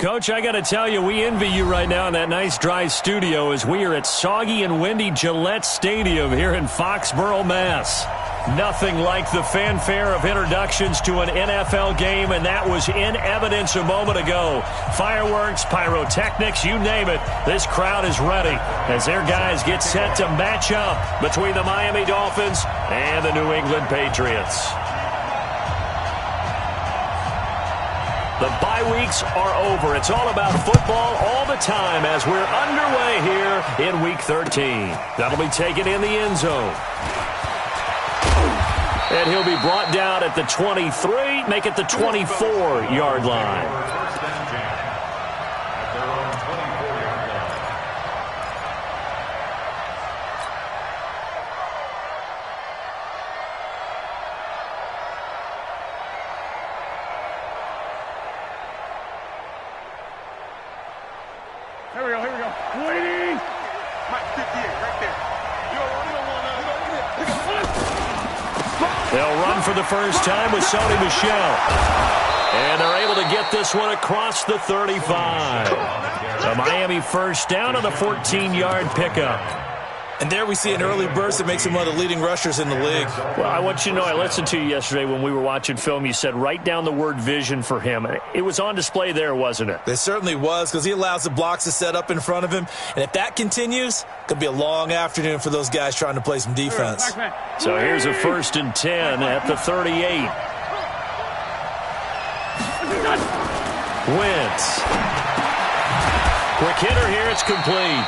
Coach, I got to tell you, we envy you right now in that nice dry studio as we are at soggy and windy Gillette Stadium here in Foxborough, Mass. Nothing like the fanfare of introductions to an NFL game, and that was in evidence a moment ago. Fireworks, pyrotechnics, you name it. This crowd is ready as their guys get set to match up between the Miami Dolphins and the New England Patriots. The bye weeks are over. It's all about football all the time as we're underway here in Week 13. That'll be taken in the end zone. And he'll be brought down at the 23, make it the 24-yard line. Here we go. Waiting. Mike 58, right there. They'll run for the first time with Sony Michel. And they're able to get this one across the 35. A Miami first down on the 14-yard pickup. And there we see an early burst that makes him one of the leading rushers in the league. Well, I want you to know, I listened to you yesterday when we were watching film. You said write down the word vision for him. It was on display there, wasn't it? It certainly was, because he allows the blocks to set up in front of him. And if that continues, it could be a long afternoon for those guys trying to play some defense. So here's a 1st and 10 at the 38. Wentz. Quick hitter here, it's complete.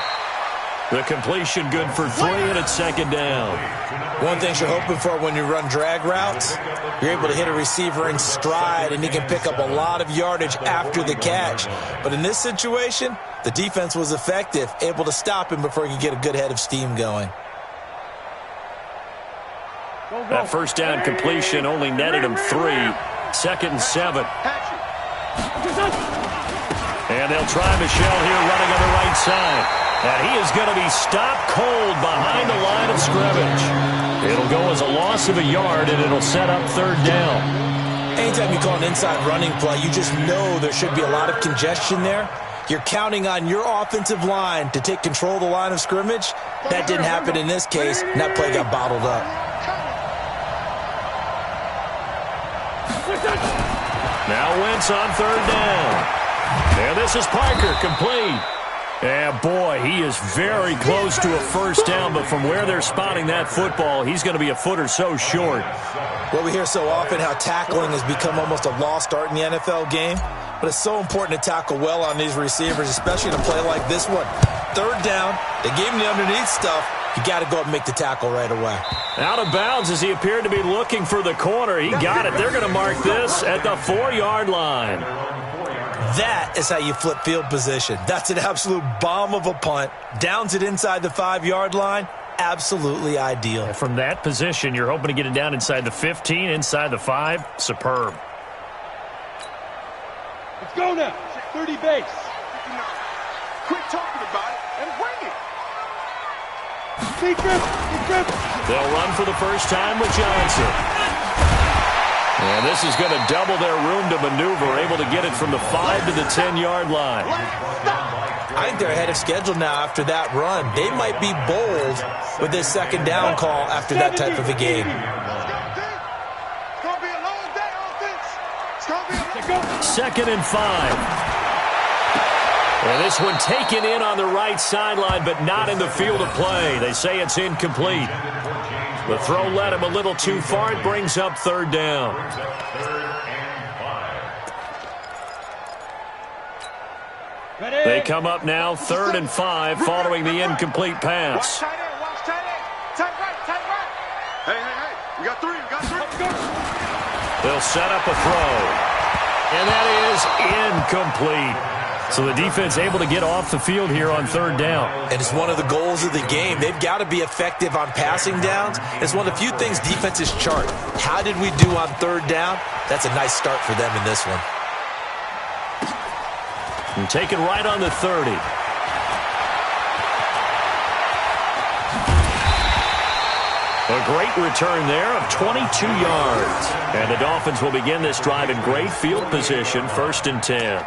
The completion good for 3, and it's 2nd down. One thing you're hoping for when you run drag routes, you're able to hit a receiver in stride, and he can pick up a lot of yardage after the catch. But in this situation, the defense was effective, able to stop him before he could get a good head of steam going. That first down completion only netted him 3. 2nd and 7. And they'll try Michel here running on the right side. And he is going to be stopped cold behind the line of scrimmage. It'll go as a loss of a yard, and it'll set up 3rd down. Anytime you call an inside running play, you just know there should be a lot of congestion there. You're counting on your offensive line to take control of the line of scrimmage. That didn't happen in this case, and that play got bottled up. Now Wentz on 3rd down. And this is Parker, complete. Yeah, boy, he is very close to a first down, but from where they're spotting that football, he's going to be a foot or so short. Well, we hear so often how tackling has become almost a lost art in the NFL game, but it's so important to tackle well on these receivers, especially in a play like this one. 3rd down, they gave him the underneath stuff. You got to go up and make the tackle right away. Out of bounds as he appeared to be looking for the corner. He got it. They're going to mark this at the 4-yard line. That is how you flip field position. That's an absolute bomb of a punt. Downs it inside the 5-yard line. Absolutely ideal. From that position, you're hoping to get it down inside the 15, inside the 5. Superb. Let's go now. 30 base. Quit talking about it and bring it. They'll run for the first time with Johnson. And this is going to double their room to maneuver, able to get it from the 5 to the 10-yard line. I think they're ahead of schedule now after that run. They might be bold with this 2nd down call after that type of a game. It's going to be a long day, offense. It's going to be a 2nd and 5. And this one taken in on the right sideline, but not in the field of play. They say it's incomplete. The throw led him a little too far. It brings up 3rd down. They come up now 3rd and 5 following the incomplete pass. Watch tight end. Tight right. Hey. We got 3. They'll set up a throw. And that is incomplete. So the defense able to get off the field here on 3rd down. And it's one of the goals of the game. They've got to be effective on passing downs. It's one of the few things defenses chart. How did we do on 3rd down? That's a nice start for them in this one. And taken right on the 30. A great return there of 22 yards. And the Dolphins will begin this drive in great field position, 1st and 10.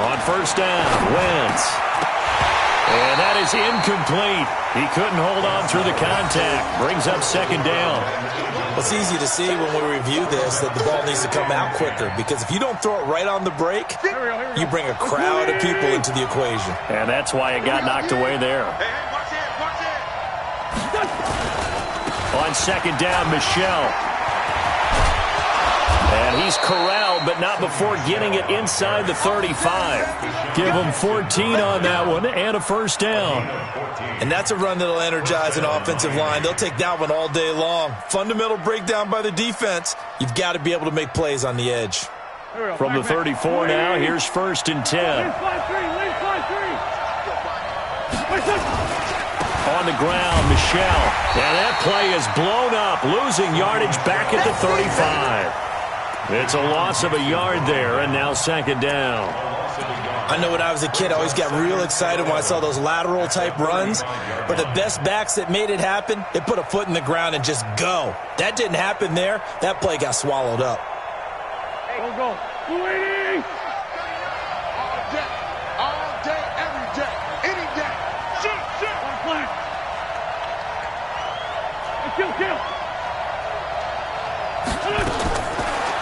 On first down, Wentz. And that is incomplete. He couldn't hold on through the contact. Brings up second down. Well, it's easy to see when we review this that the ball needs to come out quicker, because if you don't throw it right on the break, you bring a crowd of people into the equation. And that's why it got knocked away there. On second down, Michel. And he's corralled, but not before getting it inside the 35. Give him 14 on that one and a first down. And that's a run that'll energize an offensive line. They'll take that one all day long. Fundamental breakdown by the defense. You've got to be able to make plays on the edge. From the 34 now, here's first and 10. On the ground, Michel. And that play is blown up, losing yardage back at the 35. It's a loss of a yard there, and now second down. I know when I was a kid, I always got real excited when I saw those lateral-type runs. But the best backs that made it happen, they put a foot in the ground and just go. That didn't happen there. That play got swallowed up. Go. 280. All day, every day, any day. Shoot. One flag. Kill.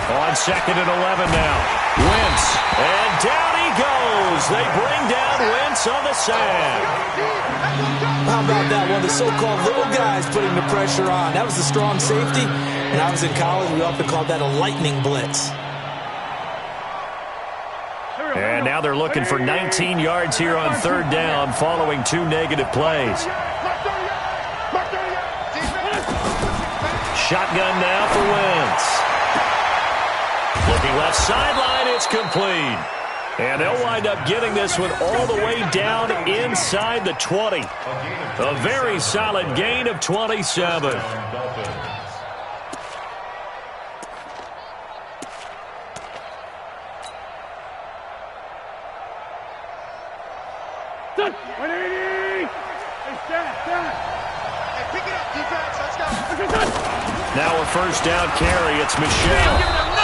On second and 11 now. Wentz. And down he goes. They bring down Wentz on the sack. How about that one? The so-called little guys putting the pressure on. That was a strong safety. When I was in college, we often called that a lightning blitz. And now they're looking for 19 yards here on third down following two negative plays. Shotgun now for Wentz. Looking left sideline, it's complete. And they'll wind up getting this one all the way down inside the 20. A very solid gain of 27. Done. 180. Hey, pick it up, defense. Let's go. Now a first down carry. It's Michel.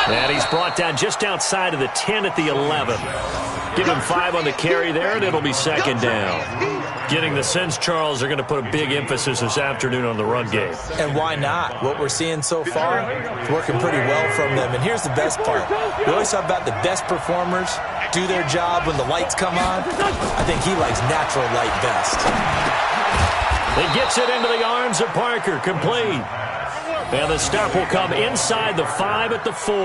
And he's brought down just outside of the 10 at the 11. Give him 5 on the carry there, and it'll be second down. Getting the sense, Charles, they're going to put a big emphasis this afternoon on the run game. And why not? What we're seeing so far is working pretty well from them. And here's the best part. We always talk about the best performers do their job when the lights come on. I think he likes natural light best. He gets it into the arms of Parker, complete. And the stop will come inside the 5 at the 4.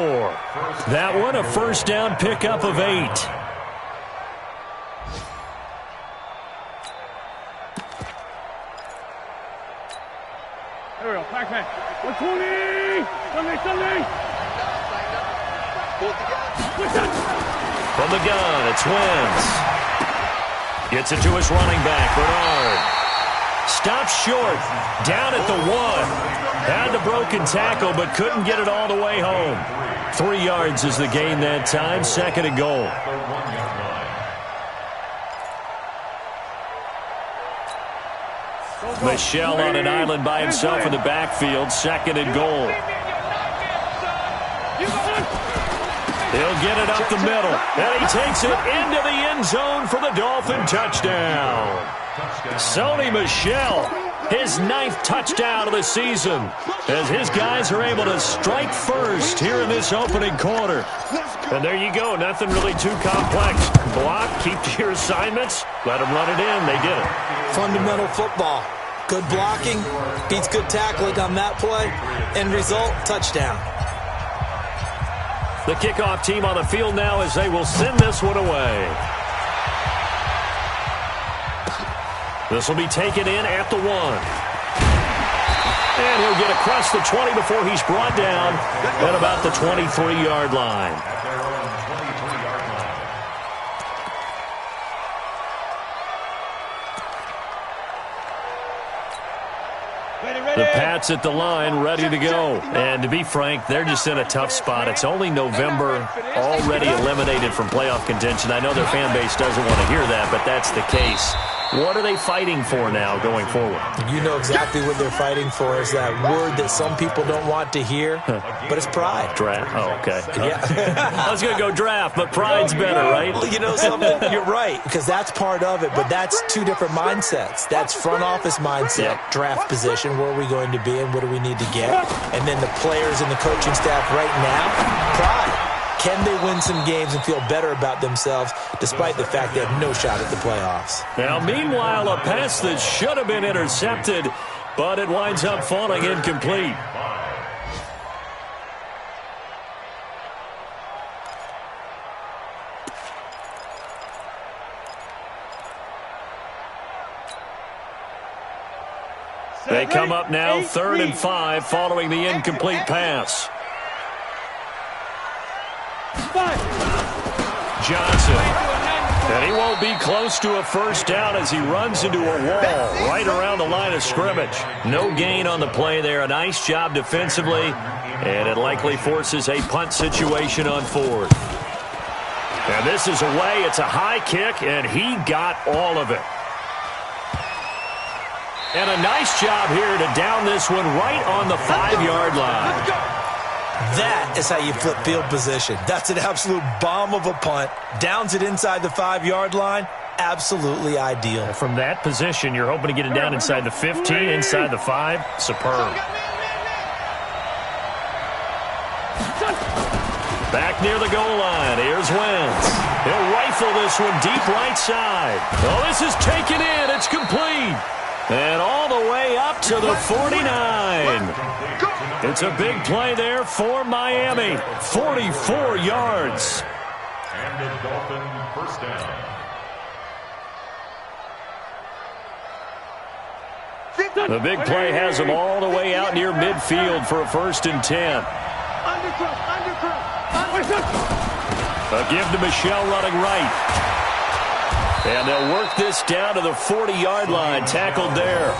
That one a first down pickup of 8. There we go. Back. 120. Sunday. From the gun, it's Wentz. Gets it to his running back, Bernard. Stops short, down at the 1. Had the broken tackle, but couldn't get it all the way home. 3 yards is the gain that time, second and goal. Michel on an island by himself in the backfield, second and goal. He'll get it up the middle, and he takes it into the end zone for the Dolphin touchdown. Sony Michel, his 9th touchdown of the season, as his guys are able to strike first here in this opening quarter. And there you go, nothing really too complex. Block, keep to your assignments, let them run it in. They did it. Fundamental football. Good blocking, beats good tackling on that play. End result, touchdown. The kickoff team on the field now as they will send this one away. This will be taken in at the 1. And he'll get across the 20 before he's brought down at about the 23-yard line. The Pats at the line, ready to go. And to be frank, they're just in a tough spot. It's only November, already eliminated from playoff contention. I know their fan base doesn't want to hear that, but that's the case. What are they fighting for now going forward? You know exactly what they're fighting for is that word that some people don't want to hear, but it's pride. Draft. Oh, okay. Yeah. I was going to go draft, but pride's better, right? Well, you know something? You're right, because that's part of it, but that's two different mindsets. That's front office mindset, draft position, where are we going to be and what do we need to get? And then the players and the coaching staff right now, pride. Can they win some games and feel better about themselves despite the fact they have no shot at the playoffs? Now, meanwhile, a pass that should have been intercepted, but it winds up falling incomplete. They come up now 3rd and 5 following the incomplete pass. Johnson. And he won't be close to a first down as he runs into a wall right around the line of scrimmage. No gain on the play there. A nice job defensively. And it likely forces a punt situation on 4th. And this is away. It's a high kick, and he got all of it. And a nice job here to down this one right on the 5-yard line. That is how you flip field position. That's an absolute bomb of a punt. Downs it inside the 5-yard line. Absolutely ideal. From that position, you're hoping to get it down inside the 15, inside the 5. Superb. Back near the goal line. Here's Wentz. He'll rifle this one deep right side. Oh, this is taken in. It's complete. And all the way up to the 49. It's a big play there for Miami. 44 yards. And the Dolphin first down. The big play has them all the way out near midfield for a 1st and 10. A give to Michelle running right. And they'll work this down to the 40-yard line, tackled there.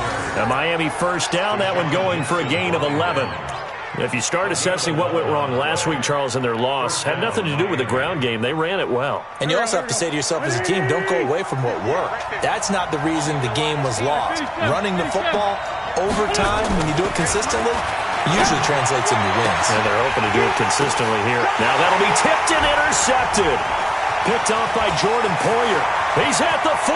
A Miami first down, that one going for a gain of 11. If you start assessing what went wrong last week, Charles, in their loss, had nothing to do with the ground game. They ran it well. And you also have to say to yourself as a team, don't go away from what worked. That's not the reason the game was lost. Running the football over time, when you do it consistently, usually translates into wins. And they're hoping to do it consistently here. Now that'll be tipped and intercepted. Picked off by Jordan Poyer. He's at the 40.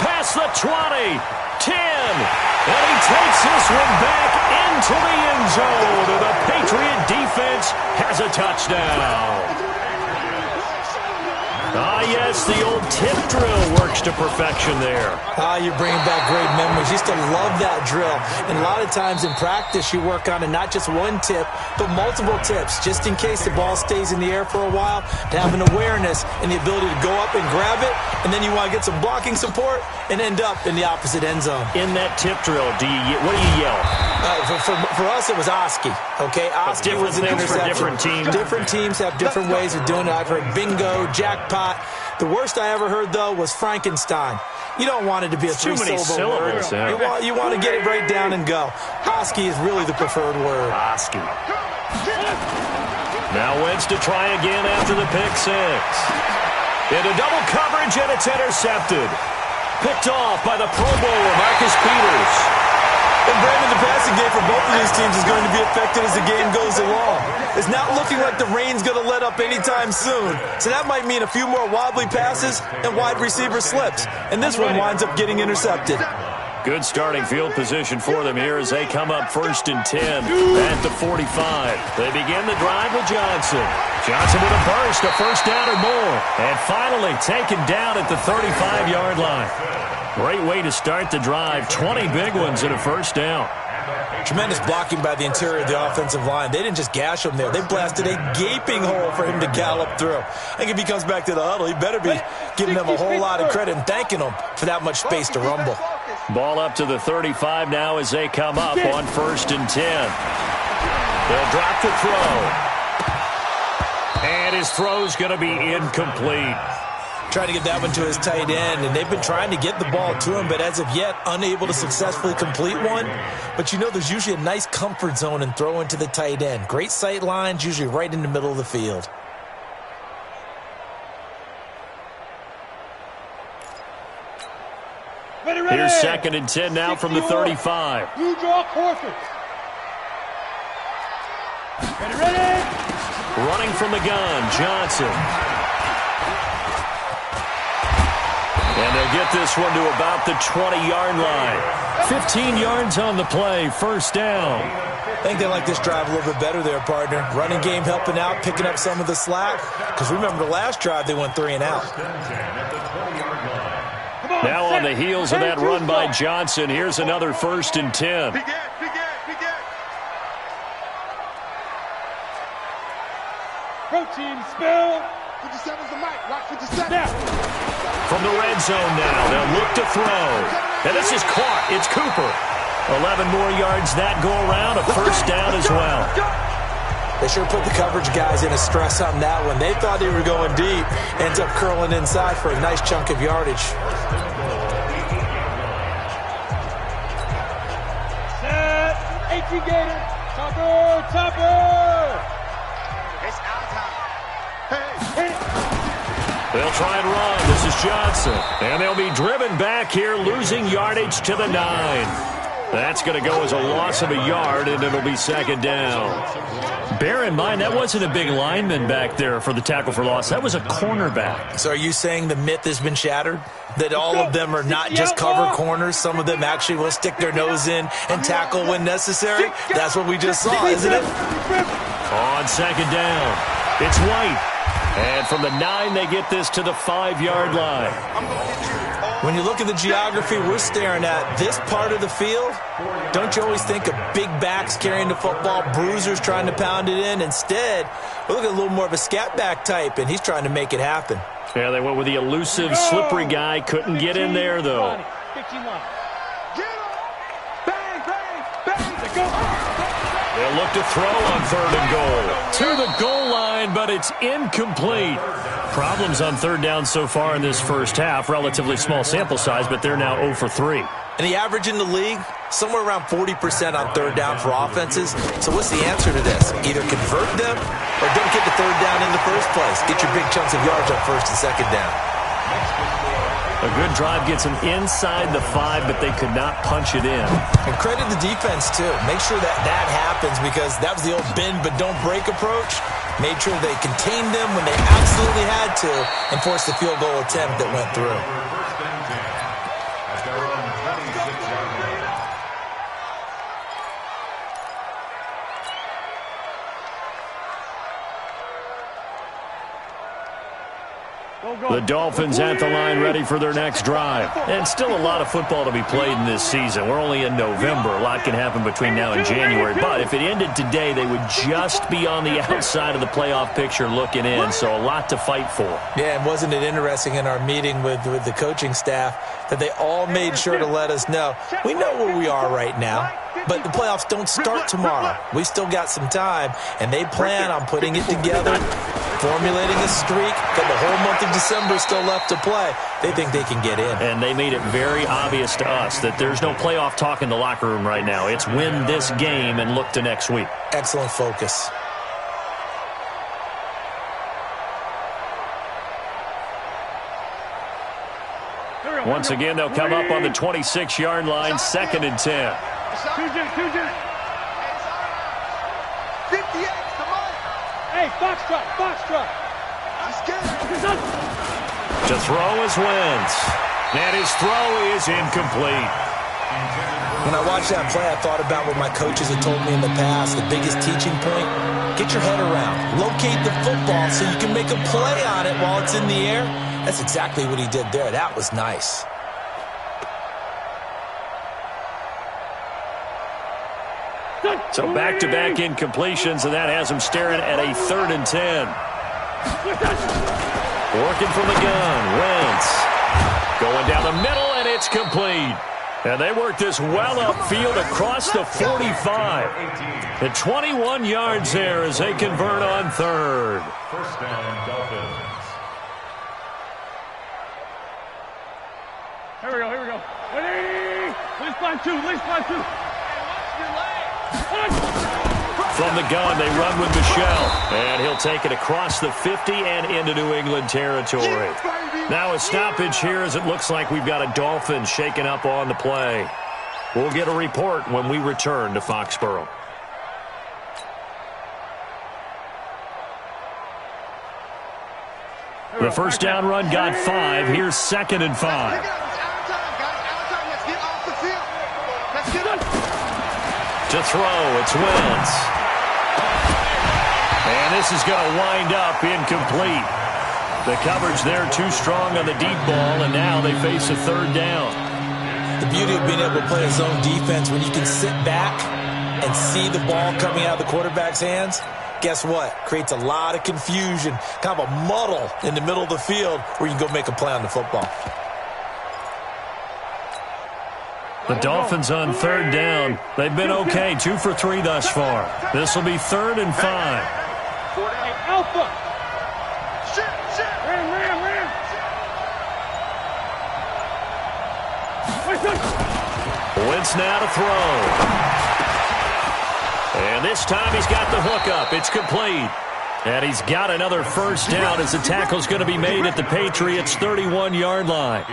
Past the 20. 10. And he takes this one back into the end zone. And the Patriot defense has a touchdown. Ah, yes, the old tip drill works to perfection there. Ah, you're bringing back great memories. Used to love that drill. And a lot of times in practice, you work on it, not just one tip, but multiple tips, just in case the ball stays in the air for a while, to have an awareness and the ability to go up and grab it, and then you want to get some blocking support and end up in the opposite end zone. In that tip drill, what do you yell? For us, it was Oski. Okay, Oski was an interception. For different teams. Different teams have different ways of doing it. I've heard bingo, jackpot. The worst I ever heard, though, was Frankenstein. You don't want it to be a three-syllable word. You want to get it right down and go. Oski is really the preferred word. Oski. Now Wentz to try again after the pick 6. Into double coverage, and it's intercepted. Picked off by the Pro Bowler, Marcus Peters. And Brandon, the passing game for both of these teams is going to be affected as the game goes along. It's not looking like the rain's going to let up anytime soon. So that might mean a few more wobbly passes and wide receiver slips. And this one winds up getting intercepted. Good starting field position for them here as they come up 1st and 10 at the 45. They begin the drive with Johnson. Johnson with a burst, a first down or more. And finally taken down at the 35-yard line. Great way to start the drive. 20 big ones and a first down. Tremendous blocking by the interior of the offensive line. They didn't just gash him there. They blasted a gaping hole for him to gallop through. I think if he comes back to the huddle, he better be giving them a whole lot of credit and thanking them for that much space to rumble. Ball up to the 35 now as they come up on 1st and 10. They'll drop the throw. And his throw's going to be incomplete. Trying to get that one to his tight end, and they've been trying to get the ball to him, but as of yet, unable to successfully complete one. But you know there's usually a nice comfort zone in throwing to the tight end. Great sight lines, usually right in the middle of the field. Here's 2nd and 10 now from the 35. You draw forfeit. Ready. Running from the gun, Johnson. And they'll get this one to about the 20-yard line. 15 yards on the play, first down. I think they like this drive a little bit better there, partner. Running game helping out, picking up some of the slack. Because remember the last drive, they went 3 and out. Now on the heels of that run by Johnson, here's another 1st and 10. Begin. Protein spill. 57's the mic. Rock 57. From the red zone now, they'll look to throw. And this is caught. It's Cooper. 11 more yards that go around, a first down as well. They sure put the coverage guys in a stress on that one. They thought they were going deep. Ends up curling inside for a nice chunk of yardage. Set. 18 Gator. Topper. It's our time. Hey. They'll try and run. This is Johnson. And they'll be driven back here, losing yardage to the 9. That's going to go as a loss of a yard, and it'll be 2nd down. Bear in mind, that wasn't a big lineman back there for the tackle for loss. That was a cornerback. So are you saying the myth has been shattered? That all of them are not just cover corners? Some of them actually will stick their nose in and tackle when necessary? That's what we just saw, isn't it? On 2nd down, it's White. And from the 9, they get this to the 5-yard line. When you look at the geography we're staring at, this part of the field, don't you always think of big backs carrying the football, bruisers trying to pound it in? Instead, we're looking at a little more of a scat back type, and he's trying to make it happen. Yeah, they went with the elusive, slippery guy. Couldn't get in there, though. They'll look to throw on 3rd and goal. To the goal line, but it's incomplete. Problems on 3rd down so far in this first half. Relatively small sample size, but they're now 0 for 3. And the average in the league, somewhere around 40% on 3rd down for offenses. So what's the answer to this? Either convert them or don't get the 3rd down in the first place. Get your big chunks of yards on 1st and 2nd down. A good drive gets them inside the 5, but they could not punch it in. And credit the defense, too. Make sure that happens, because that was the old bend but don't break approach. Made sure they contained them when they absolutely had to and forced the field goal attempt that went through. The Dolphins at the line, ready for their next drive. And still a lot of football to be played in this season. We're only in November. A lot can happen between now and January. But if it ended today, they would just be on the outside of the playoff picture looking in. So a lot to fight for. Yeah, and wasn't it interesting in our meeting with the coaching staff that they all made sure to let us know, we know where we are right now, but the playoffs don't start tomorrow. We still got some time, and they plan on putting it together, formulating a streak, got the whole month of December still left to play. They think they can get in. And they made it very obvious to us that there's no playoff talk in the locker room right now. It's win this game and look to next week. Excellent focus. Once again, they'll come up on the 26-yard line, 2nd and 10. 58, come on. Hey, Foxtrot. To throw is Wentz. And his throw is incomplete. When I watched that play, I thought about what my coaches had told me in the past. The biggest teaching point, get your head around. Locate the football so you can make a play on it while it's in the air. That's exactly what he did there. That was nice. So back-to-back incompletions, and that has him staring at a 3rd and 10. Working from the gun, Wentz. Going down the middle, and it's complete. And they work this well upfield across the 45. The 21 yards there as they convert on 3rd. First down, Dolphins. Here we go. Ready? Least line two. From the gun, they run with Michelle. And he'll take it across the 50 and into New England territory. Now a stoppage here as it looks like we've got a Dolphin shaken up on the play. We'll get a report when we return to Foxborough. The first down run got 5. Here's 2nd and 5. To throw, it's Wentz. And this is going to wind up incomplete. The coverage there too strong on the deep ball, and now they face a 3rd down. The beauty of being able to play a zone defense when you can sit back and see the ball coming out of the quarterback's hands, guess what? Creates a lot of confusion, kind of a muddle in the middle of the field where you can go make a play on the football. The Dolphins on 3rd down. They've been okay, 2 for 3 thus far. This will be 3rd and 5. Alpha. Wentz now to throw. And this time he's got the hook up. It's complete. And he's got another first down as the tackle's going to be made at the Patriots' 31-yard line.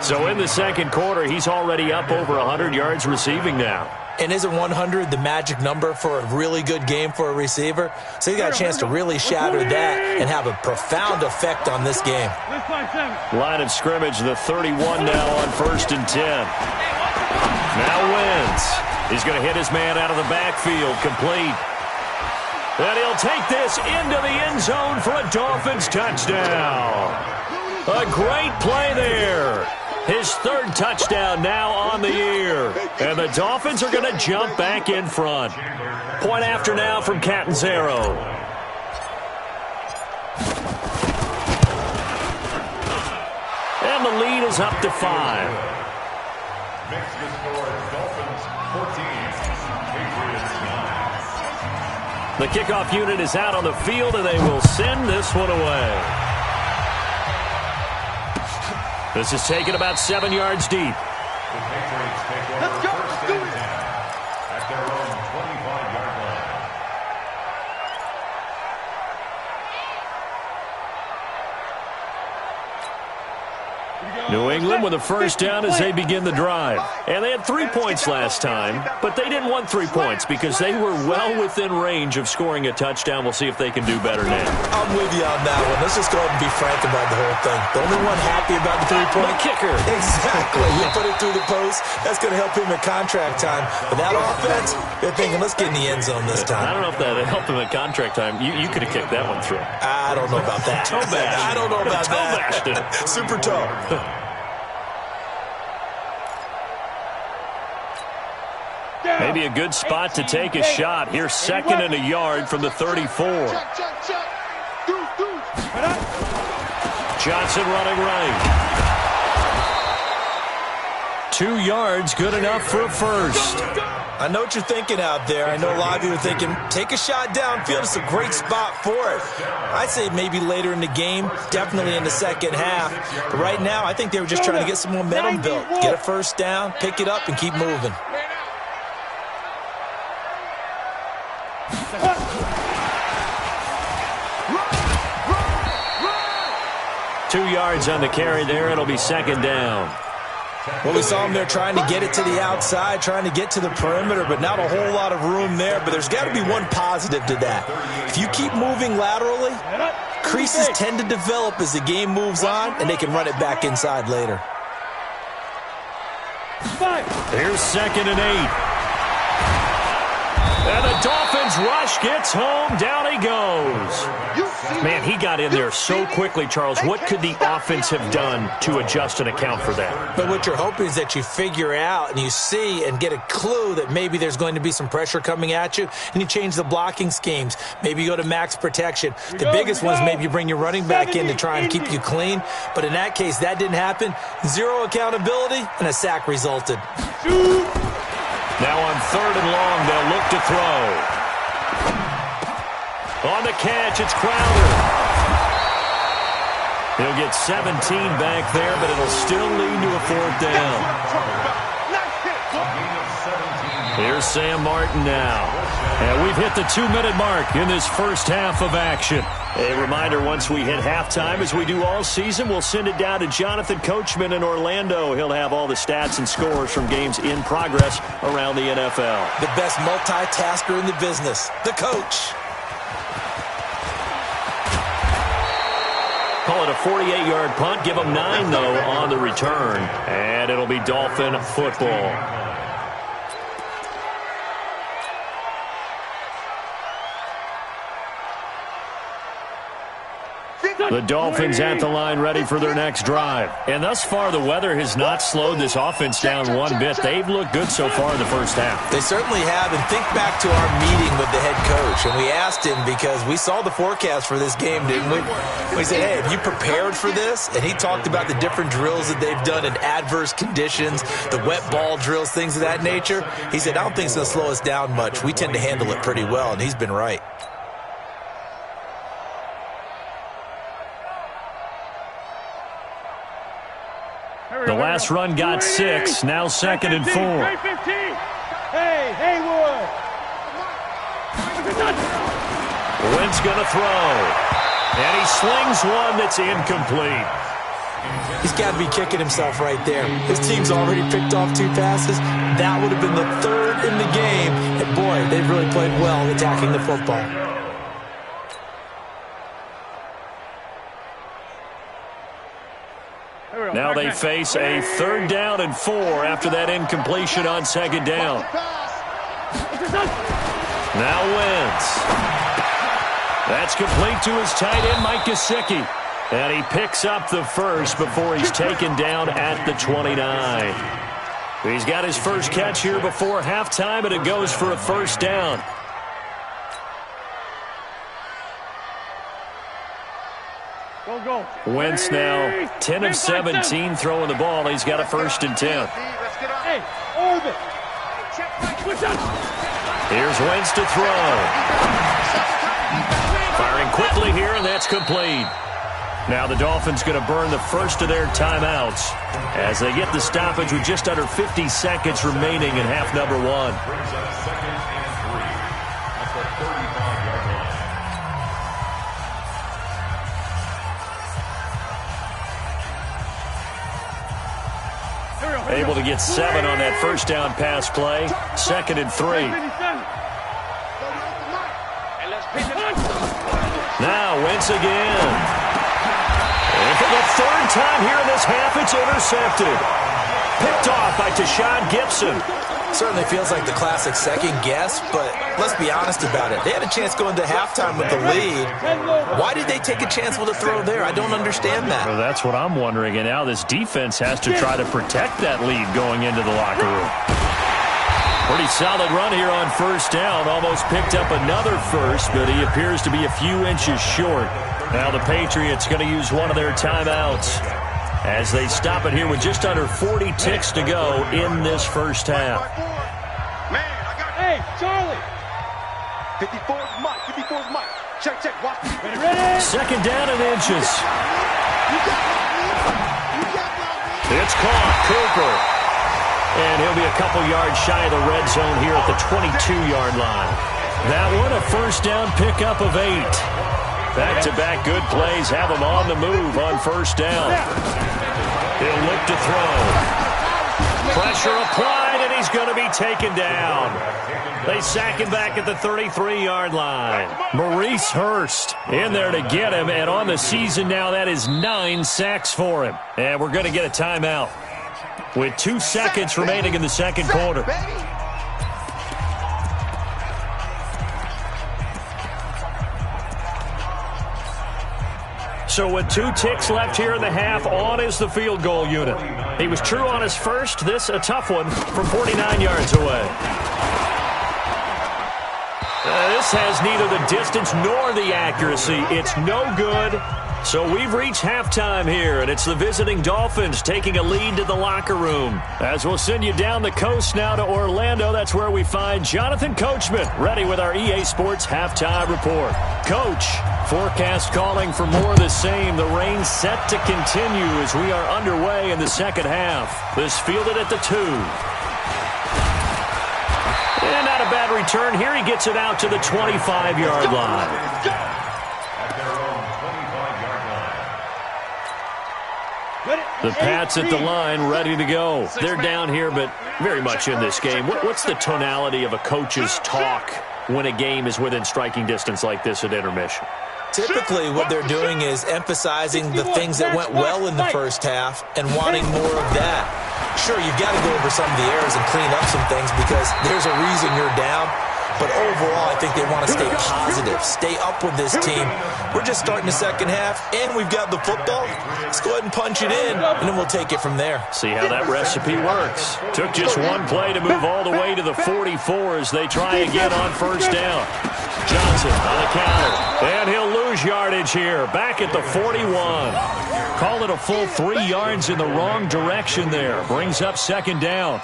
So in the second quarter, he's already up over 100 yards receiving now. And isn't 100 the magic number for a really good game for a receiver? So he got a chance to really shatter that and have a profound effect on this game. Line of scrimmage, the 31 now on 1st and 10. Now Wentz. He's going to hit his man out of the backfield, complete. And he'll take this into the end zone for a Dolphins touchdown. A great play there. His 3rd touchdown now on the year. And the Dolphins are going to jump back in front. Point after now from Catanzaro. And the lead is up to 5. Mexican score, Dolphins 14, Patriots 9. The kickoff unit is out on the field, and they will send this one away. This is taken about 7 yards deep. The Patriots take over first and 10 at their own 25-yard line. New England with a first down as they begin the drive. And they had 3 points last time, but they didn't want 3 points because they were well within range of scoring a touchdown. We'll see if they can do better now. I'm with you on that one. Let's just go ahead and be frank about the whole thing. The only one happy about the 3-point kicker. Exactly. You put it through the post. That's going to help him at contract time. But that offense, they're thinking, let's get in the end zone this time. I don't know if that helped him at contract time. You could have kicked that one through. I don't know about that. Toe bash. I don't know about toe bashed it. Super toe. Maybe a good spot to take a shot. Here's 2nd and a yard from the 34. Johnson running right. 2 yards, good enough for a first. I know what you're thinking out there. I know a lot of you are thinking, take a shot downfield. It's a great spot for it. I'd say maybe later in the game, definitely in the second half. But right now, I think they were just trying to get some momentum built. Get a first down, pick it up, and keep moving. 2 yards on the carry there. It'll be 2nd down. Well, we saw him there trying to get it to the outside, trying to get to the perimeter, but not a whole lot of room there. But there's got to be one positive to that. If you keep moving laterally, creases tend to develop as the game moves on, and they can run it back inside later. Here's 2nd and 8. And the Dolphins rush gets home. Down he goes. Man, he got in there so quickly, Charles. What could the offense have done to adjust and account for that? But what you're hoping is that you figure out and you see and get a clue that maybe there's going to be some pressure coming at you, and you change the blocking schemes. Maybe you go to max protection. The biggest one is maybe you bring your running back in to try and keep you clean. But in that case, that didn't happen. 0 accountability, and a sack resulted. Now on 3rd and long, they'll look to throw. On the catch, it's Crowder. He'll get 17 back there, but it'll still lead to a 4th down. Here's Sam Martin now. And we've hit the 2-minute mark in this first half of action. A reminder, once we hit halftime, as we do all season, we'll send it down to Jonathan Coachman in Orlando. He'll have all the stats and scores from games in progress around the NFL. The best multitasker in the business, the coach. Call it a 48-yard punt. Give them 9, though, on the return. And it'll be Dolphin football. The Dolphins at the line ready for their next drive. And thus far, the weather has not slowed this offense down one bit. They've looked good so far in the first half. They certainly have. And think back to our meeting with the head coach. And we asked him because we saw the forecast for this game, didn't we? We said, hey, have you prepared for this? And he talked about the different drills that they've done in adverse conditions, the wet ball drills, things of that nature. He said, I don't think it's going to slow us down much. We tend to handle it pretty well. And he's been right. The last run got 6, now 2nd and 4. Hey, Haywood! Wentz going to throw. And he slings one that's incomplete. He's got to be kicking himself right there. His team's already picked off 2 passes. That would have been the 3rd in the game. And, boy, they've really played well attacking the football. Now they face a 3rd down and 4 after that incompletion on 2nd down. Now Wentz. That's complete to his tight end, Mike Gesicki. And he picks up the first before he's taken down at the 29. He's got his first catch here before halftime, and it goes for a 1st down. Go. Wentz now 10 of 17 throwing the ball. He's got a 1st and 10. Hey, orbit. Here's Wentz to throw. Firing quickly here, and that's complete. Now the Dolphins going to burn the first of their timeouts as they get the stoppage with just under 50 seconds remaining in half number 1. Able to get 7 on that 1st down pass play. 2nd and 3. Now Wentz again. And for the 3rd time here in this half, it's intercepted. Picked off by Tashawn Gibson. Certainly feels like the classic second guess, but let's be honest about it. They had a chance going to halftime with the lead. Why did they take a chance with a throw there? I don't understand that. Well, that's what I'm wondering. And now this defense has to try to protect that lead going into the locker room. Pretty solid run here on 1st down. Almost picked up another first, but he appears to be a few inches short. Now the Patriots going to use one of their timeouts as they stop it here with just under 40 ticks to go in this first half. Hey, Charlie. 54's Mike. 54's Mike. Check. Watch. Ready. 2nd down and inches. It's caught. Cooper. And he'll be a couple yards shy of the red zone here at the 22-yard line. That one a 1st down pickup of 8. Back-to-back good plays have him on the move on 1st down. He'll look to throw. Pressure applied, and he's going to be taken down. They sack him back at the 33-yard line. Maurice Hurst in there to get him, and on the season now, that is 9 sacks for him. And we're going to get a timeout with 2 seconds remaining in the 2nd quarter. So with 2 ticks left here in the half, on is the field goal unit. He was true on his first. This a tough one from 49 yards away. This has neither the distance nor the accuracy. It's no good. So we've reached halftime here, and it's the visiting Dolphins taking a lead to the locker room. As we'll send you down the coast now to Orlando, that's where we find Jonathan Coachman, ready with our EA Sports halftime report. Coach, forecast calling for more of the same. The rain set to continue as we are underway in the second half. This fielded at the 2. And not a bad return here. He gets it out to the 25-yard line. At their own 25-yard line. The Pats at the line, ready to go. They're down here, but very much in this game. What's the tonality of a coach's talk when a game is within striking distance like this at intermission? Typically, what they're doing is emphasizing the things that went well in the first half and wanting more of that. Sure, you've got to go over some of the errors and clean up some things because there's a reason you're down. But overall, I think they want to stay positive, stay up with this team. We're just starting the second half, and we've got the football. Let's go ahead and punch it in, and then we'll take it from there. See how that recipe works. Took just one play to move all the way to the 44 as they try again on first down. Johnson on the counter, and he'll lose yardage here. Back at the 41. Call it a full 3 yards in the wrong direction there. Brings up second down.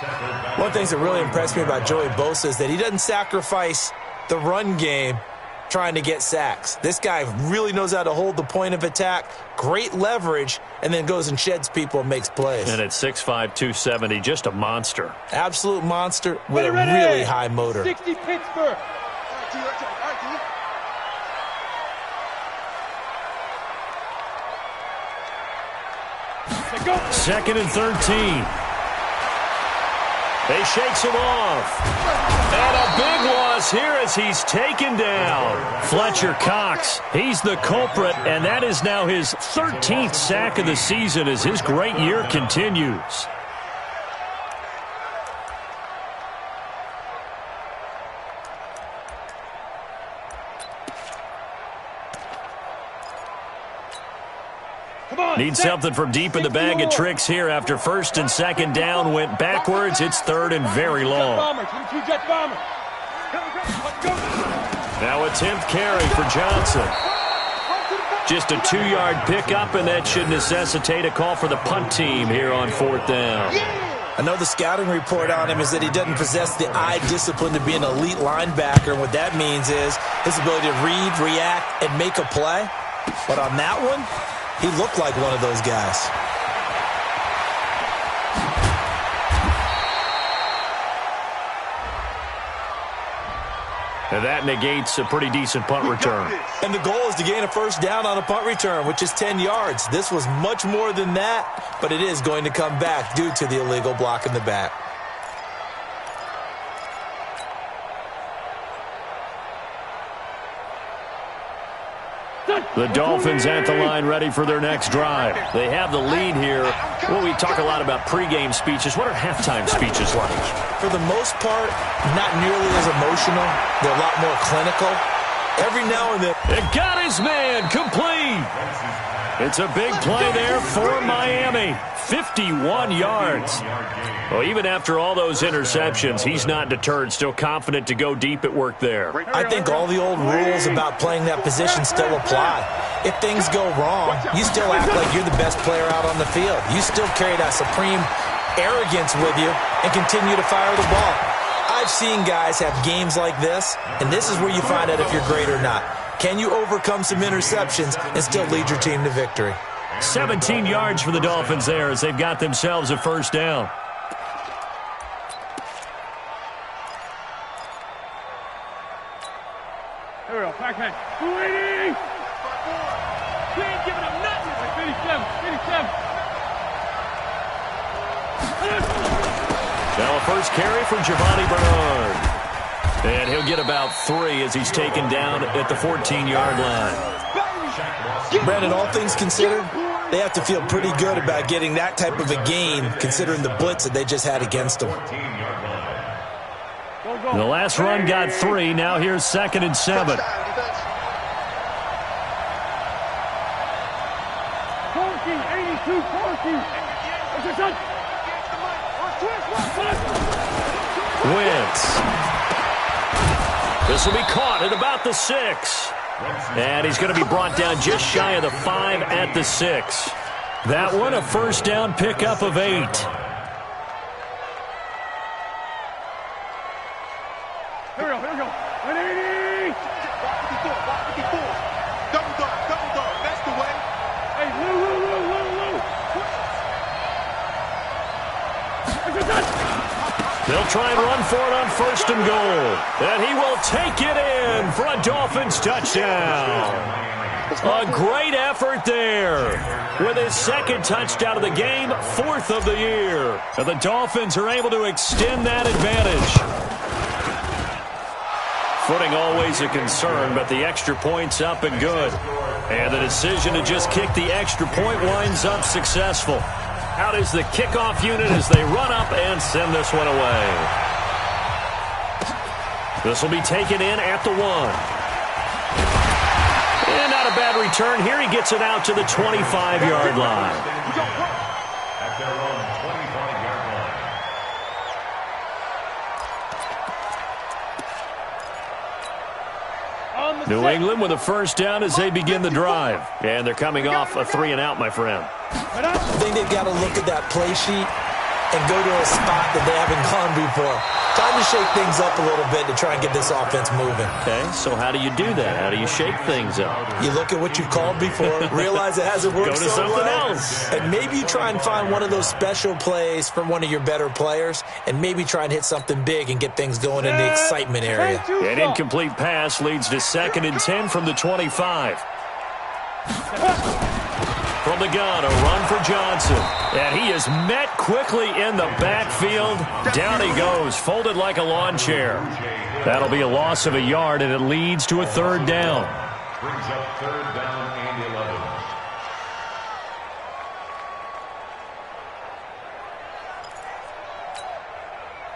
One of the things that really impressed me about Joey Bosa is that he doesn't sacrifice the run game trying to get sacks. This guy really knows how to hold the point of attack, great leverage, and then goes and sheds people and makes plays. And at 6'5", 270, just a monster. Absolute monster with a really high motor. 60 Pittsburgh. Second and 13. They shakes him off. And a big loss here as he's taken down. Fletcher Cox, he's the culprit, and that is now his 13th sack of the season as his great year continues. Need something from deep in the bag of tricks here after first and second down went backwards. It's third and very long. Now a 10th carry for Johnson. Just a 2-yard pickup, and that should necessitate a call for the punt team here on fourth down. I know the scouting report on him is that he doesn't possess the eye discipline to be an elite linebacker. And what that means is his ability to read, react, and make a play. But on that one, he looked like one of those guys. And that negates a pretty decent punt return. And the goal is to gain a first down on a punt return, which is 10 yards. This was much more than that, but it is going to come back due to the illegal block in the back. The Dolphins at the line ready for their next drive. They have the lead here. Well, we talk a lot about pregame speeches. What are halftime speeches like? For the most part, not nearly as emotional. They're a lot more clinical. Every now and then. It got his man complete. It's a big play there for Miami. 51 yards. Well, even after all those interceptions, he's not deterred, still confident to go deep at work there. I think all the old rules about playing that position still apply. If things go wrong, you still act like you're the best player out on the field. You still carry that supreme arrogance with you and continue to fire the ball. I've seen guys have games like this, and this is where you find out if you're great or not. Can you overcome some interceptions and still lead your team to victory? 17 yards for the Dolphins there as they've got themselves a first down. Here we go, backhand. 280! We ain't giving him nothing. Like 57, 57. Now a first carry from Giovanni Bernard. And he'll get about 3 as he's taken down at the 14-yard line. Brandon, all things considered, they have to feel pretty good about getting that type of a gain considering the blitz that they just had against them. The last run got 3. Now here's second and 7. 14, 82, 14. Wentz. This will be caught at about the 6. And he's going to be brought down just shy of the 5 at the 6. That one a first down pickup of 8. Here we go. 180! Double dog, that's the way. Hey, Lou. They'll try and run for it on 1st and goal. And he will take it in for a Dolphins touchdown. A great effort there. With his 2nd touchdown of the game, 4th of the year. And the Dolphins are able to extend that advantage. Footing always a concern, but the extra point's up and good. And the decision to just kick the extra point winds up successful. Out is the kickoff unit as they run up and send this one away. This will be taken in at the 1. And not a bad return here. He gets it out to the 25-yard line. At their own 25-yard line. New England with a 1st down as they begin the drive. And they're coming off a 3-and-out, my friend. I think they've got to look at that play sheet and go to a spot that they haven't gone before. Time to shake things up a little bit to try and get this offense moving. Okay, so how do you do that? How do you shake things up? You look at what you called before, realize it hasn't worked Go to so something well, else. and maybe you try and find one of those special plays from one of your better players, and maybe try and hit something big and get things going in the excitement area. An incomplete pass leads to 2nd and 10 from the 25. From the gun, a run for Johnson. And he is met quickly in the backfield. Down he goes, folded like a lawn chair. That'll be a loss of a yard, and it leads to a 3rd down. Brings up 3rd down and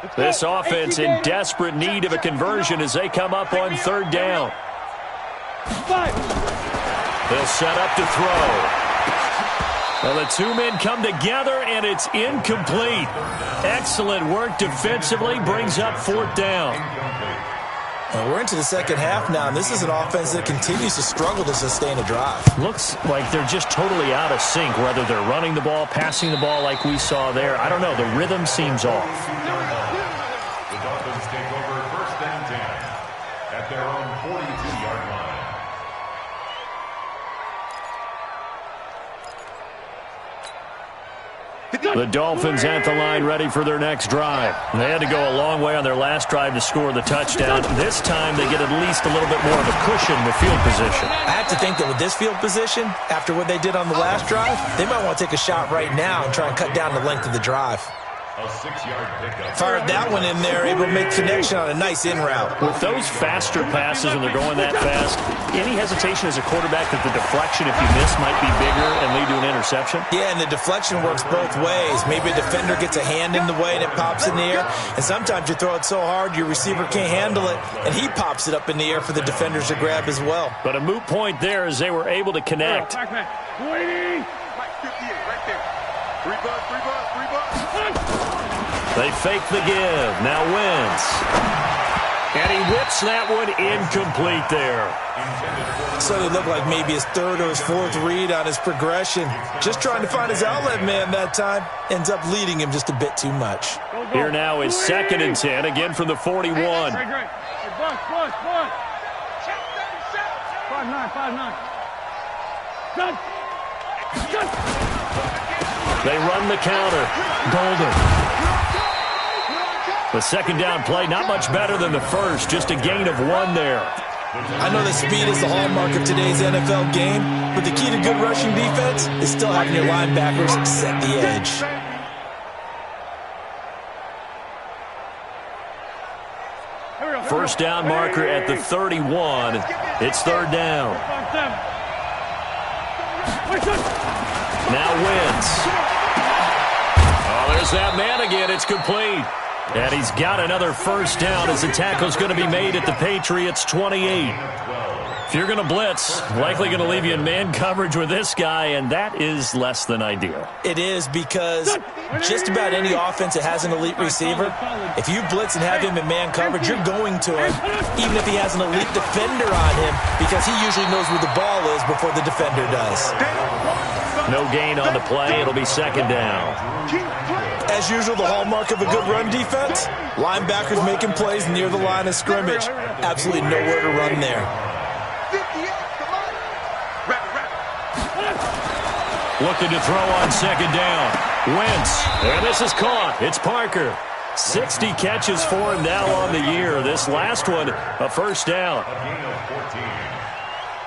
11. This offense in desperate need of a conversion as they come up on 3rd down. They'll set up to throw. Well, the 2 men come together, and it's incomplete. Excellent work defensively, brings up 4th down. And we're into the 2nd half now, and this is an offense that continues to struggle to sustain a drive. Looks like they're just totally out of sync, whether they're running the ball, passing the ball like we saw there. I don't know. The rhythm seems off. The Dolphins take over 1st and 10 at their own 42-yard line. The Dolphins at the line ready for their next drive. They had to go a long way on their last drive to score the touchdown. This time they get at least a little bit more of a cushion with field position. I have to think that with this field position, after what they did on the last drive, they might want to take a shot right now and try and cut down the length of the drive. A 6-yard pickup. Fired that one in there, able to make connection on a nice in route. With those faster passes when they're going that fast, any hesitation as a quarterback that the deflection, if you miss, might be bigger and lead to an interception? Yeah, and the deflection works both ways. Maybe a defender gets a hand in the way and it pops in the air, and sometimes you throw it so hard your receiver can't handle it, and he pops it up in the air for the defenders to grab as well. But a moot point there as they were able to connect. Waiting. Right 58, right there. 3 bucks, 3 bucks, 3 bucks. They fake the give. Now Wentz. And he whips that one incomplete there. So it looked like maybe his 3rd or his 4th read on his progression. Just trying to find his outlet man that time. Ends up leading him just a bit too much. Here now is 2nd and 10, again from the 41. Hey, Buck. 5-9. Done. They run the counter. Golden. The 2nd down play, not much better than the first, just a gain of 1 there. I know that speed is the hallmark of today's NFL game, but the key to good rushing defense is still having your linebackers set the edge. First down marker at the 31. It's 3rd down. Now Wentz. Oh, there's that man again. It's complete. And he's got another first down as the tackle's going to be made at the Patriots' 28. If you're going to blitz, likely going to leave you in man coverage with this guy, and that is less than ideal. It is, because just about any offense that has an elite receiver, if you blitz and have him in man coverage, you're going to him, even if he has an elite defender on him, because he usually knows where the ball is before the defender does. No gain on the play. It'll be 2nd down. As usual, the hallmark of a good run defense, linebackers making plays near the line of scrimmage. Absolutely nowhere to run there. 58, come on. Looking to throw on 2nd down. Wentz. And this is caught. It's Parker. 60 catches for him now on the year. This last one, a first down. A gain of 14.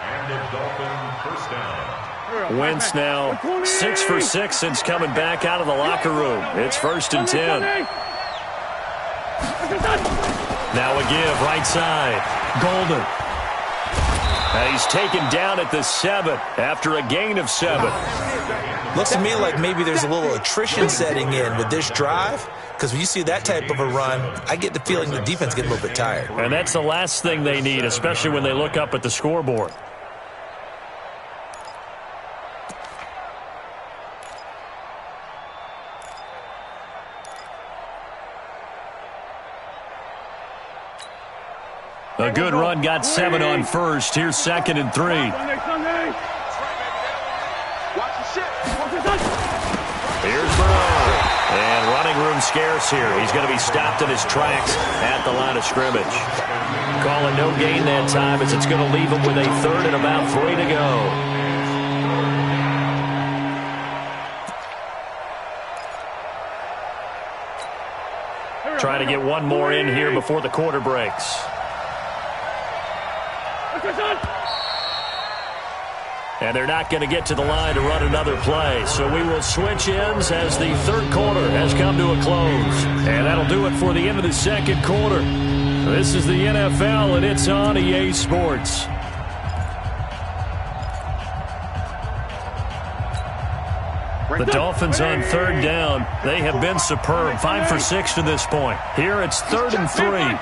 And a Dolphin first down. Wentz now 6 for 6 since coming back out of the locker room. It's 1st and 10. Now a give right side. Golden. He's taken down at the 7 after a gain of 7. Looks to me like maybe there's a little attrition setting in with this drive, because when you see that type of a run, I get the feeling the defense gets a little bit tired. And that's the last thing they need, especially when they look up at the scoreboard. A good run, got 7 on first. Here's 2nd and 3. Here's Burrow. And running room scarce here. He's going to be stopped in his tracks at the line of scrimmage. Calling no gain that time as it's going to leave him with a 3rd and about 3 to go. Trying to get one more in here before the quarter breaks. And they're not going to get to the line to run another play. So we will switch ends as the 3rd quarter has come to a close. And that'll do it for the end of the 2nd quarter. This is the NFL, and it's on EA Sports. The Dolphins on 3rd down. They have been superb. 5 for 6 to this point. Here it's 3rd and 3.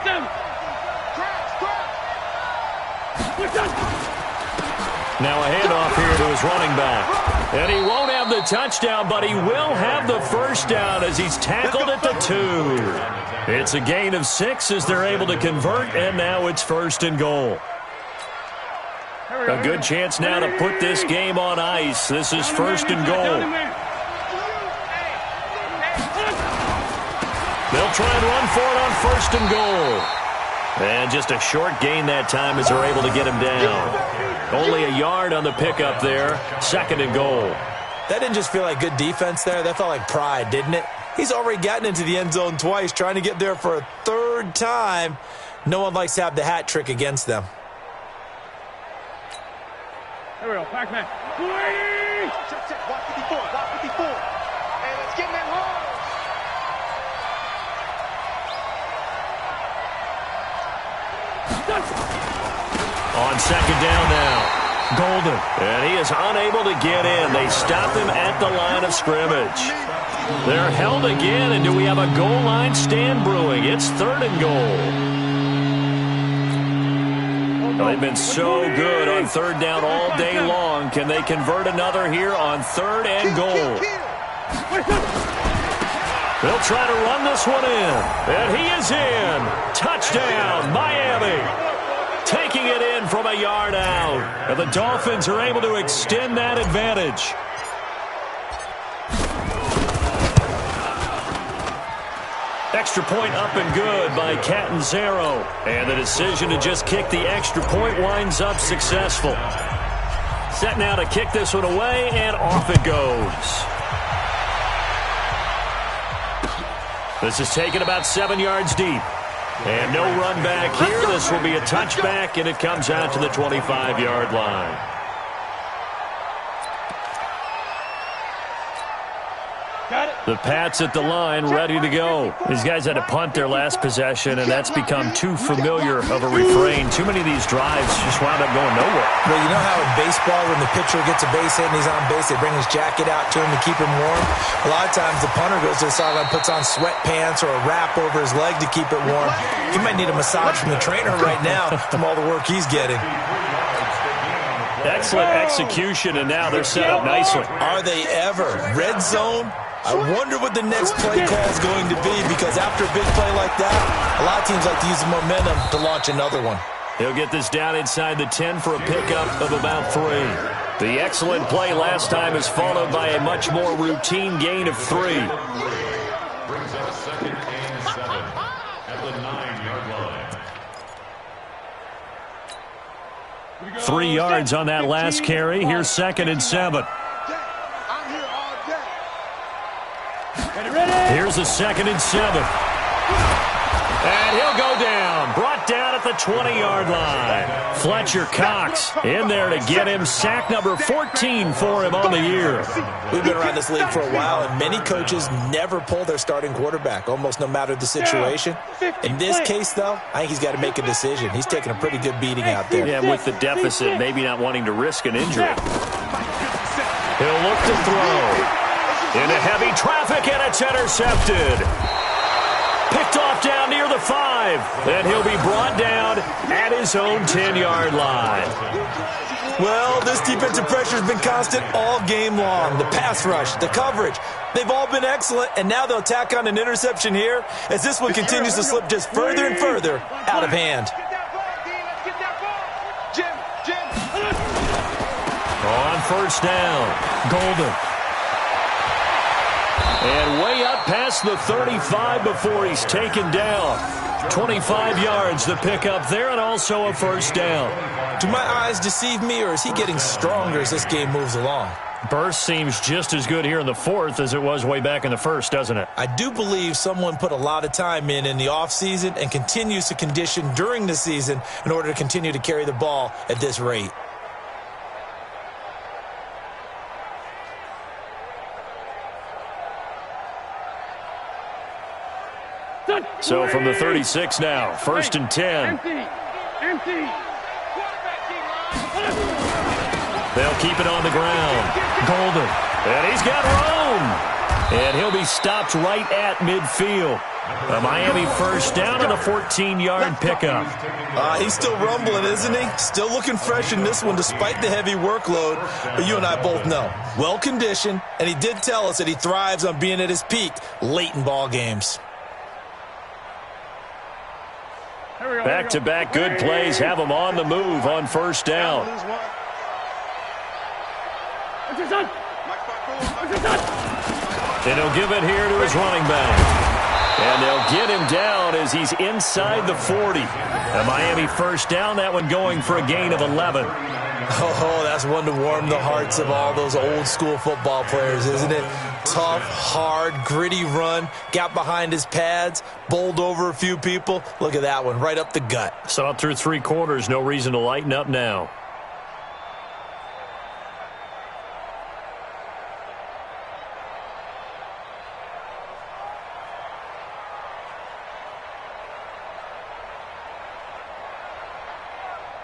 Now a handoff here to his running back. And he won't have the touchdown, but he will have the first down as he's tackled at the 2. It's a gain of 6 as they're able to convert, and now it's 1st and goal. A good chance now to put this game on ice. This is 1st and goal. They'll try and run for it on 1st and goal. And just a short gain that time as they're able to get him down. Only a yard on the pickup there. 2nd and goal. That didn't just feel like good defense there. That felt like pride, didn't it? He's already gotten into the end zone twice, trying to get there for a 3rd time. No one likes to have the hat trick against them. Here we go, Pac-Man. Check. Block 54. And let's get in that hole. On 2nd down now. Golden. And he is unable to get in. They stop him at the line of scrimmage. They're held again, and do we have a goal line stand brewing? It's 3rd and goal. Well, they've been so good on 3rd down all day long. Can they convert another here on 3rd and goal? They'll try to run this one in. And he is in. Touchdown, Miami. Taking it in from a yard out. And the Dolphins are able to extend that advantage. Extra point up and good by Catanzaro. And the decision to just kick the extra point winds up successful. Set now to kick this one away, and off it goes. This is taken about 7 yards deep. And no run back here. This will be a touchback, and it comes out to the 25-yard line. The Pats at the line, ready to go. These guys had to punt their last possession, and that's become too familiar of a refrain. Too many of these drives just wound up going nowhere. Well, you know how in baseball, when the pitcher gets a base hit and he's on base, they bring his jacket out to him to keep him warm? A lot of times the punter goes to the sideline, puts on sweatpants or a wrap over his leg to keep it warm. He might need a massage from the trainer right now from all the work he's getting. Excellent execution, and now they're set up nicely. Are they ever? Red zone? I wonder what the next play call is going to be, because after a big play like that, a lot of teams like to use the momentum to launch another one. He'll get this down inside the 10 for a pickup of about 3. The excellent play last time is followed by a much more routine gain of 3. Brings up 2nd and 7 at the 9-yard line. 3 yards on that last carry. Here's 2nd and 7. I'm here all day. Ready? Here's a 2nd and 7. And he'll go down. Brought down at the 20-yard line. Fletcher Cox in there to get him. Sack number 14 for him on the year. We've been around this league for a while, and many coaches never pull their starting quarterback, almost no matter the situation. In this case, though, I think he's got to make a decision. He's taking a pretty good beating out there. Yeah, with the deficit, maybe not wanting to risk an injury. He'll look to throw. Into heavy traffic, and it's intercepted. Picked off down near the 5. And he'll be brought down at his own 10-yard line. Well, this defensive pressure has been constant all game long. The pass rush, the coverage, they've all been excellent, and now they'll tack on an interception here as this one continues to slip just further and further out of hand. On first down, Golden. And way up past the 35 before he's taken down. 25 yards the pickup there, and also a first down. Do my eyes deceive me, or is he getting stronger as this game moves along? Burst seems just as good here in the fourth as it was way back in the first, doesn't it? I do believe someone put a lot of time in the offseason and continues to condition during the season in order to continue to carry the ball at this rate. So from the 36 now, first and 10. Empty. They'll keep it on the ground. Golden. And he's got room. And he'll be stopped right at midfield. A Miami first down and a 14-yard pickup. He's still rumbling, isn't he? Still looking fresh in this one despite the heavy workload. But you and I both know, well-conditioned, and he did tell us that he thrives on being at his peak late in ball games. Back-to-back good plays have him on the move on first down. And he'll give it here to his running back. And they'll get him down as he's inside the 40. A Miami first down, that one going for a gain of 11. Oh, that's one to warm the hearts of all those old-school football players, isn't it? Tough, hard, gritty run, got behind his pads, bowled over a few people. Look at that one, right up the gut. Saw it through 3 quarters, no reason to lighten up now.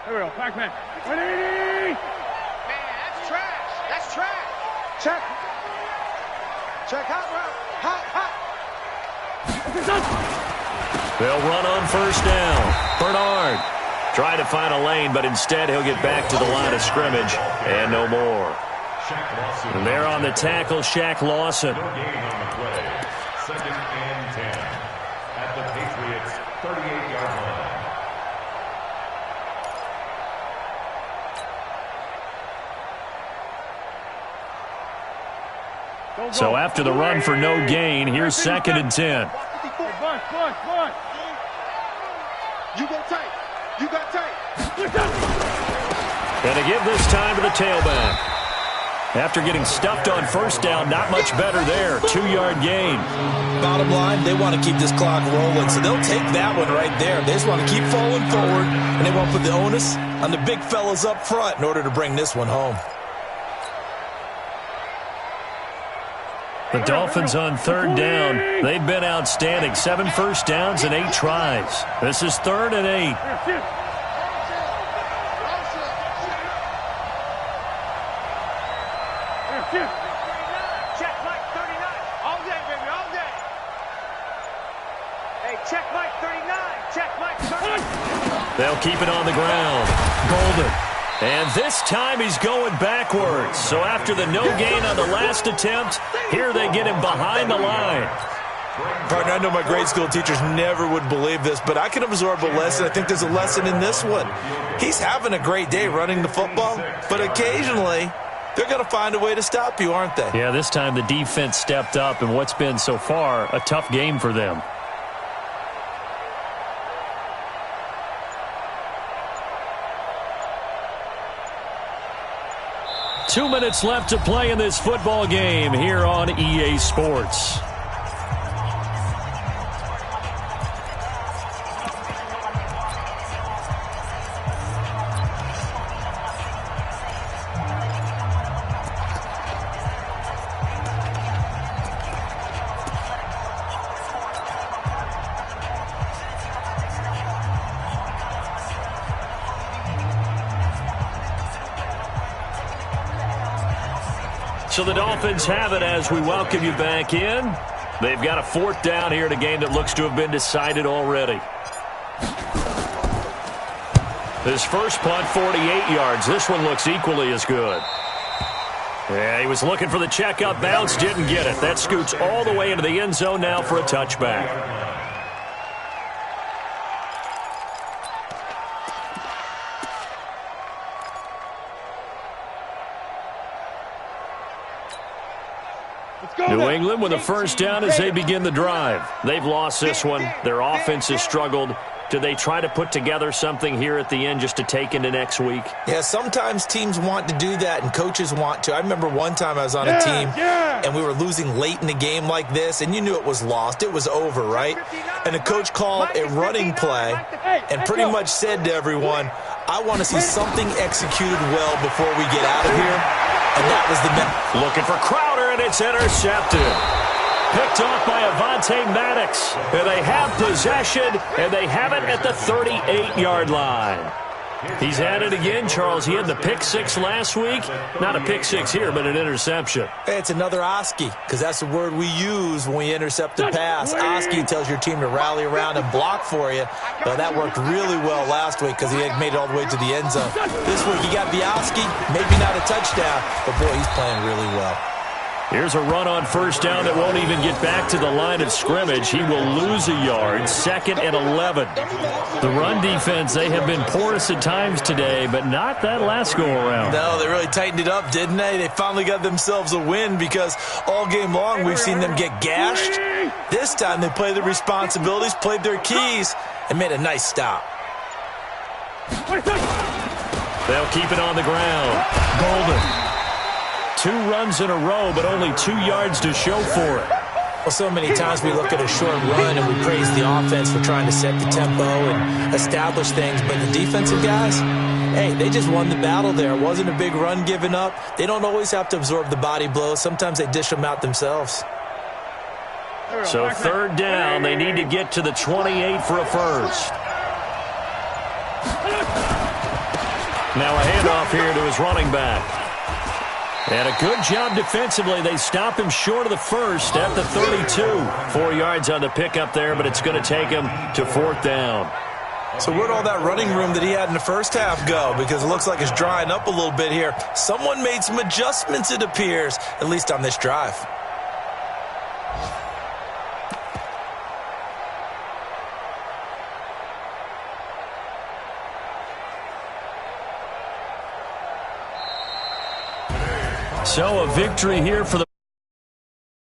Here we go, Pac-Man. Man, that's trash. That's trash. Check. Check hot route. Hot. They'll run on first down. Bernard trying to find a lane, but instead he'll get back to the line of scrimmage and no more. And there on the tackle, Shaq Lawson. No gain on the play. 2nd and 10 at the Patriots' 38-yard line. So after the run for no gain, here's 2nd and 10. Bunt. You go tight. You got tight. And to give this time to the tailback. After getting stuffed on first down, not much better there. 2-yard gain. Bottom line, they want to keep this clock rolling, so they'll take that one right there. They just want to keep falling forward, and they want to put the onus on the big fellas up front in order to bring this one home. The Dolphins on 3rd down. They've been outstanding. 7 first downs and 8 tries. This is 3rd and 8. Check Mike 39. All day, baby, all day. Hey, check Mike 39. Check Mike 39. They'll keep it on the ground. Golden. And this time he's going backwards. So after the no gain on the last attempt, here they get him behind the line. Partner, I know my grade school teachers never would believe this, but I can absorb a lesson. I think there's a lesson in this one. He's having a great day running the football, but occasionally they're going to find a way to stop you, aren't they? Yeah, this time the defense stepped up in what's been so far a tough game for them. Two minutes left to play in this football game here on EA Sports. So the Dolphins have it as we welcome you back in. They've got a 4th down here in a game that looks to have been decided already. His first punt, 48 yards. This one looks equally as good. Yeah, he was looking for the checkup bounce, didn't get it. That scoots all the way into the end zone now for a touchback. New England with a 1st down as they begin the drive. They've lost this one. Their offense has struggled. Do they try to put together something here at the end just to take into next week? Yeah, sometimes teams want to do that and coaches want to. I remember one time I was on a team and we were losing late in the game like this, and you knew it was lost. It was over, right? And the coach called a running play and pretty much said to everyone, I want to see something executed well before we get out of here. And that was the looking for Crowder, and it's intercepted. Picked off by Avonte Maddox. And they have possession, and they have it at the 38-yard line. He's at it again, Charles. He had the pick 6 last week. Not a pick 6 here, but an interception. Hey, it's another Oski, because that's the word we use when we intercept a pass. Oski tells your team to rally around and block for you. But that worked really well last week because he had made it all the way to the end zone. This week he got the Oski, maybe not a touchdown, but boy, he's playing really well. Here's a run on 1st down that won't even get back to the line of scrimmage. He will lose a yard, 2nd and 11. The run defense, they have been porous at times today, but not that last go-around. No, they really tightened it up, didn't they? They finally got themselves a win because all game long we've seen them get gashed. This time they played their responsibilities, played their keys, and made a nice stop. They'll keep it on the ground. Golden. 2 runs in a row, but only 2 yards to show for it. Well, so many times we look at a short run and we praise the offense for trying to set the tempo and establish things, but the defensive guys, hey, they just won the battle there. It wasn't a big run given up. They don't always have to absorb the body blows. Sometimes they dish them out themselves. So 3rd down, they need to get to the 28 for a first. Now a handoff here to his running back. And a good job defensively. They stop him short of the first at the 32. 4 yards on the pickup there, but it's going to take him to 4th down. So where'd all that running room that he had in the first half go? Because it looks like it's drying up a little bit here. Someone made some adjustments, it appears, at least on this drive. So a victory here for the